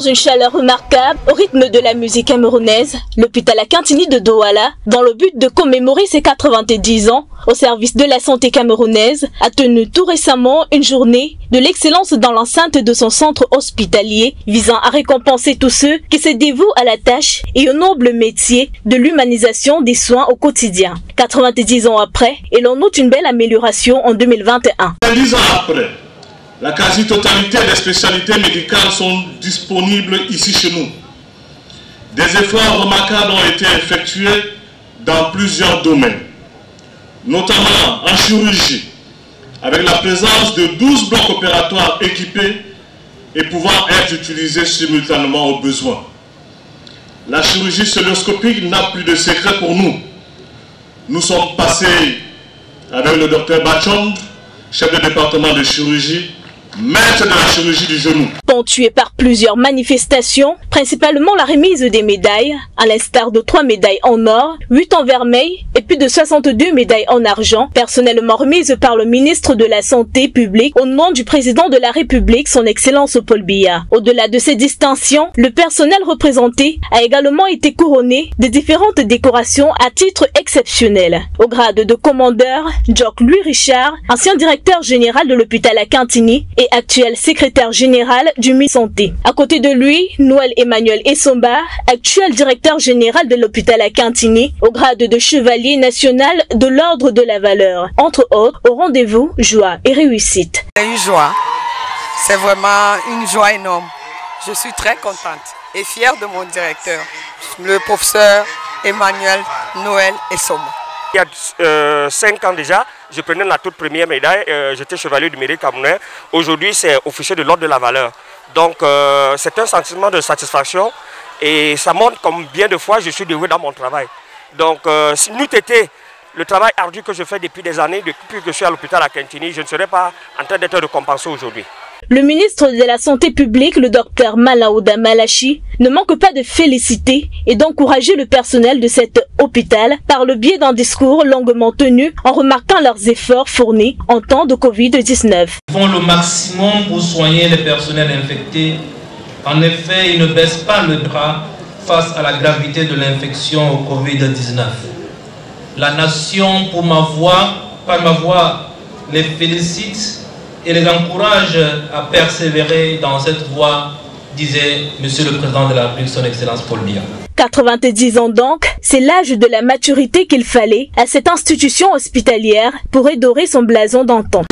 une chaleur remarquable, au rythme de la musique camerounaise, l'hôpital Akintini de Douala, dans le but de commémorer ses 90 ans au service de la santé camerounaise, a tenu tout récemment une journée de l'excellence dans l'enceinte de son centre hospitalier, visant à récompenser tous ceux qui se dévouent à la tâche et au noble métier de l'humanisation des soins au quotidien. 90 ans après, et l'on note une belle amélioration en 2021. 10 ans après, la quasi-totalité des spécialités médicales sont disponibles ici chez nous. Des efforts remarquables ont été effectués dans plusieurs domaines, notamment en chirurgie, avec la présence de 12 blocs opératoires équipés et pouvant être utilisés simultanément au besoin. La chirurgie cœlioscopique n'a plus de secret pour nous. Nous sommes passés avec le docteur Bachand, chef de département de chirurgie, maître de la chirurgie du genou. Ponctué par plusieurs manifestations, principalement la remise des médailles, à l'instar de 3 médailles en or, 8 en vermeil et plus de 62 médailles en argent, personnellement remises par le ministre de la Santé publique au nom du président de la République, son Excellence Paul Biya. Au-delà de ces distinctions, le personnel représenté a également été couronné de différentes décorations à titre exceptionnel. Au grade de commandeur, Jock Louis Richard, ancien directeur général de l'hôpital Akintini et actuel secrétaire général du ministère Santé. À côté de lui, Noël Emmanuel Essomba, actuel directeur général de l'hôpital Akintini, au grade de chevalier national de l'ordre de la valeur. Entre autres, au rendez-vous, joie et réussite. Une joie, c'est vraiment une joie énorme. Je suis très contente et fière de mon directeur, le professeur Emmanuel Noël Essomba. Il y a 5 ans déjà, je prenais la toute première médaille, j'étais chevalier du mérite camerounais. Aujourd'hui, c'est officier de l'ordre de la valeur. Donc, c'est un sentiment de satisfaction et ça montre comme bien de fois je suis doué dans mon travail. Donc, si n'eût été le travail ardu que je fais depuis des années, depuis que je suis à l'hôpital Akintini, je ne serais pas en train d'être récompensé aujourd'hui. Le ministre de la Santé publique, le docteur Malaouda Malachi, ne manque pas de féliciter et d'encourager le personnel de cet hôpital par le biais d'un discours longuement tenu en remarquant leurs efforts fournis en temps de Covid-19. Ils font le maximum pour soigner les personnels infectés. En effet, ils ne baissent pas le bras face à la gravité de l'infection au Covid-19. La nation, par ma voix, les félicite et les encourage à persévérer dans cette voie, disait Monsieur le Président de la République, son Excellence Paul Biya. 90 ans donc, c'est l'âge de la maturité qu'il fallait à cette institution hospitalière pour redorer son blason d'antan.